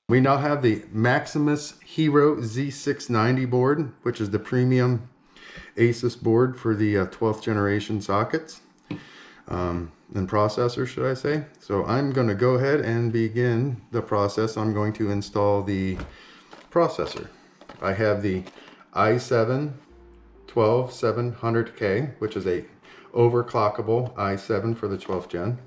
We now have the Maximus Hero Z690 board, which is the premium Asus board for the 12th generation sockets and processor, should I say. So I'm going to go ahead and begin the process. I'm going to install the processor. I have the i7 12700K, which is a overclockable i7 for the 12th gen.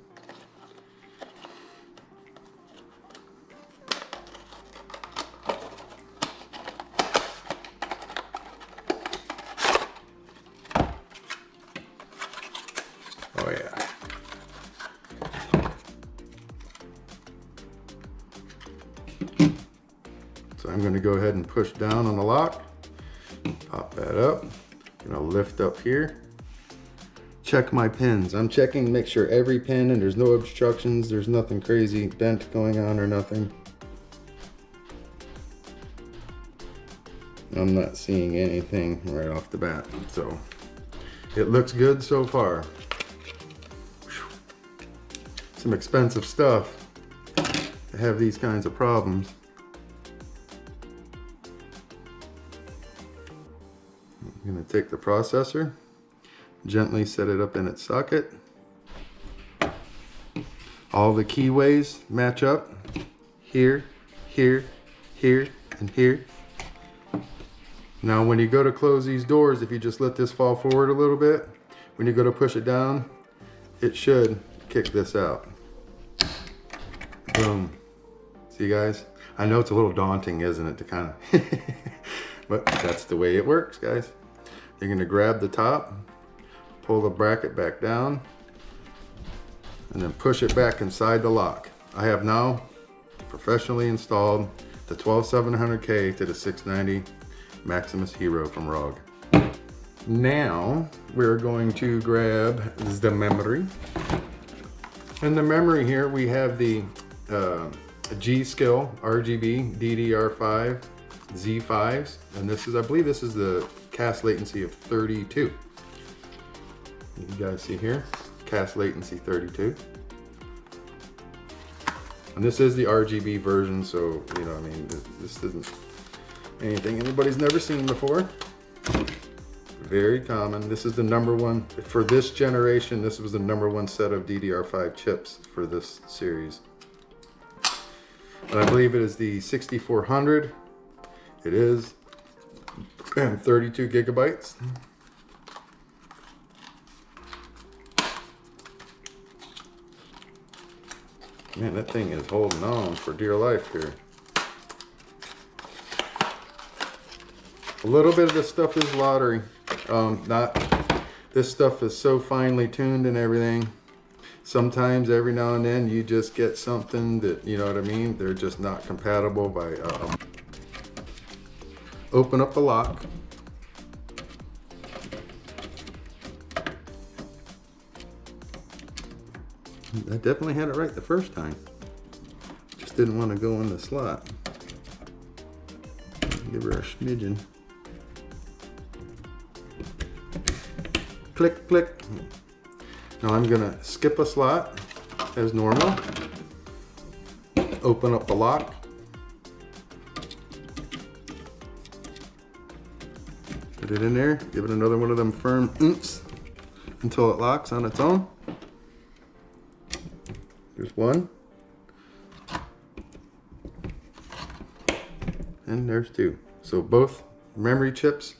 Oh yeah. So I'm going to go ahead and push down on the lock, pop that up, gonna lift up here, check my pins. I'm checking, make sure every pin and there's no obstructions, there's nothing crazy bent going on or nothing. I'm not seeing anything right off the bat, so it looks good so far. Some expensive stuff to have these kinds of problems. I'm going to take the processor, gently set it up in its socket. All the keyways match up here, here, here, and here. Now when you go to close these doors, if you just let this fall forward a little bit, when you go to push it down, it should kick this out. Boom. See guys? I know it's a little daunting, isn't it, to kind of, but that's the way it works, guys. You're going to grab the top, pull the bracket back down, and then push it back inside the lock. I have now professionally installed the 12700K to the 690 Maximus Hero from Rog. Now we're going to grab the memory. In the memory here we have the Gskill RGB DDR5 Z5s, and this is, I believe this is the cast latency of 32. You guys see here, cast latency 32. And this is the RGB version, so you know, I mean, this isn't anything anybody's never seen before. Very common. This is the #1 for this generation. This was the #1 set of DDR5 chips for this series. And I believe it is the 6400. It is, and 32 gigabytes. Man, that thing is holding on for dear life here. A little bit of this stuff is lottery. This stuff is so finely tuned and everything. Sometimes every now and then you just get something that, you know what I mean, they're just not compatible by open up the lock. I definitely had it right the first time. Just didn't want to go in the slot. Give her a smidgen. Click, click. Now I'm gonna skip a slot as normal. Open up the lock. Put it in there, give it another one of them firm oomps until it locks on its own. There's one. And there's two. So both memory chips.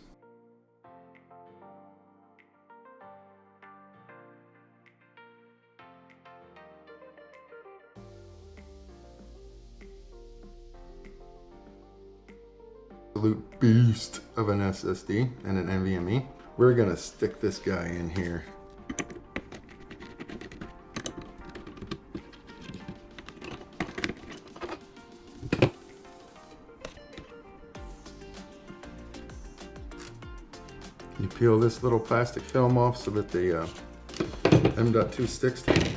Absolute beast of an SSD and an NVMe. We're gonna stick this guy in here. You peel this little plastic film off so that the M.2 sticks to it.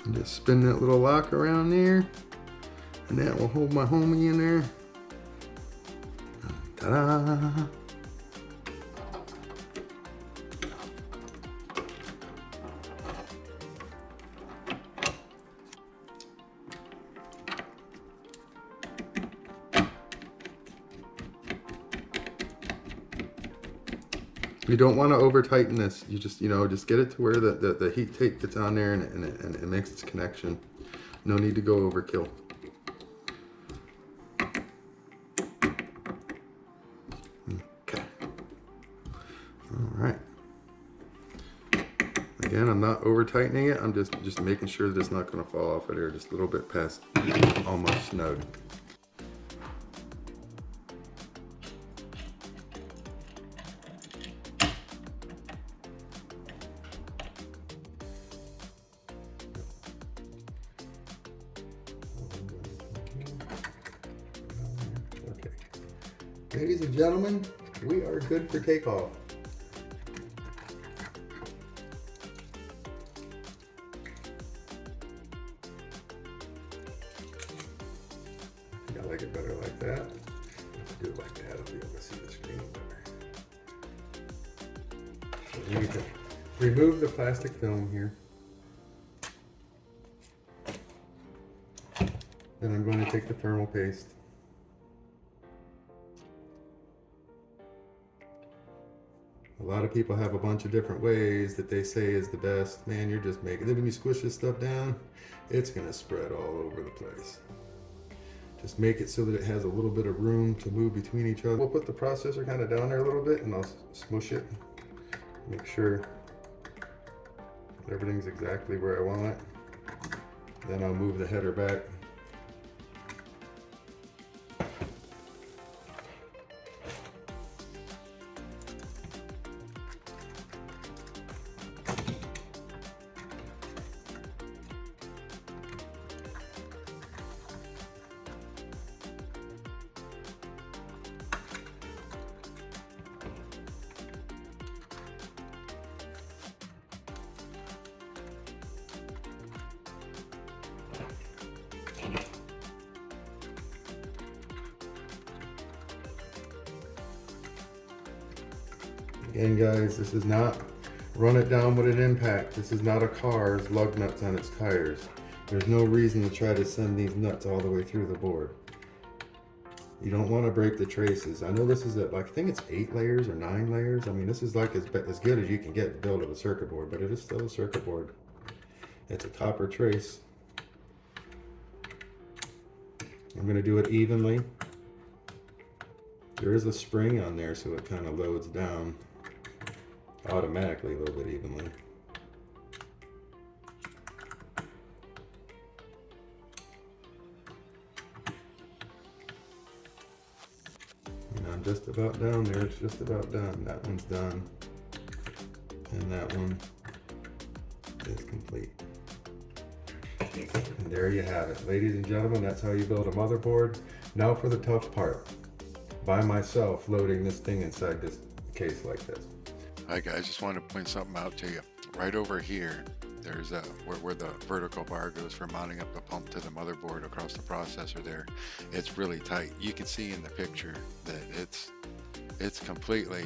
And just spin that little lock around there, and that will hold my homie in there. Ta-da! You don't want to over tighten this. You just, just get it to where the heat tape gets on there and it makes its connection. No need to go overkill. Okay. All right. Again, I'm not over tightening it. I'm just making sure that it's not going to fall off of there. Just a little bit past almost snug. Ladies and gentlemen, we are good for takeoff. I think I like it better like that. If I do it like that, I'll be able to see the screen better. So we need to remove the plastic film here. Then I'm going to take the thermal paste. A lot of people have a bunch of different ways that they say is the best. Man, you're just making it. When you squish this stuff down, it's going to spread all over the place. Just make it so that it has a little bit of room to move between each other. We'll put the processor kind of down there a little bit and I'll smush it. Make sure everything's exactly where I want it. Then I'll move the header back. Again, guys, this is not run it down with an impact. This is not a car's lug nuts on its tires. There's no reason to try to send these nuts all the way through the board. You don't want to break the traces. I know this is I think it's 8 layers or 9 layers. I mean, this is like as good as you can get built of a circuit board, but it is still a circuit board. It's a copper trace. I'm going to do it evenly. There is a spring on there, so it kind of loads down automatically a little bit evenly. And I'm just about down there. It's just about done. That one's done. And that one is complete. And there you have it. Ladies and gentlemen, that's how you build a motherboard. Now for the tough part. By myself loading this thing inside this case like this. Hi guys, just wanted to point something out to you. Right over here, there's where the vertical bar goes for mounting up the pump to the motherboard across the processor there. It's really tight. You can see in the picture that it's completely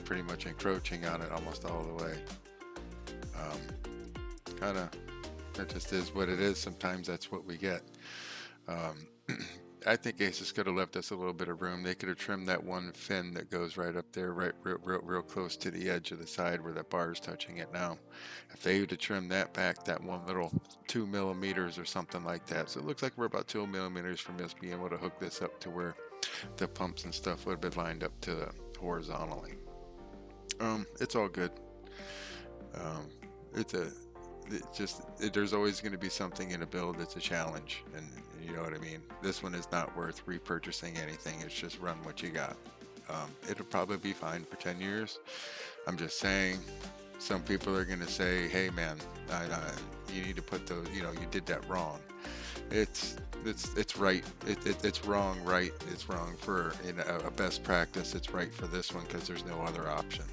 pretty much encroaching on it almost all the way. That just is what it is. Sometimes that's what we get. I think Asus could have left us a little bit of room. They could have trimmed that one fin that goes right up there, right real close to the edge of the side where that bar is touching it now. If they would have trimmed that back, that one little 2 millimeters or something like that. So it looks like we're about 2 millimeters from us being able to hook this up to where the pumps and stuff would have been lined up to horizontally. It's all good. There's always going to be something in a build that's a challenge, and you know what I mean. This one is not worth repurchasing anything. It's just run what you got. It'll probably be fine for 10 years. I'm just saying, some people are going to say, hey man, you need to put those, you did that wrong. It's right. It's wrong, right. It's wrong for a best practice. It's right for this one because there's no other option.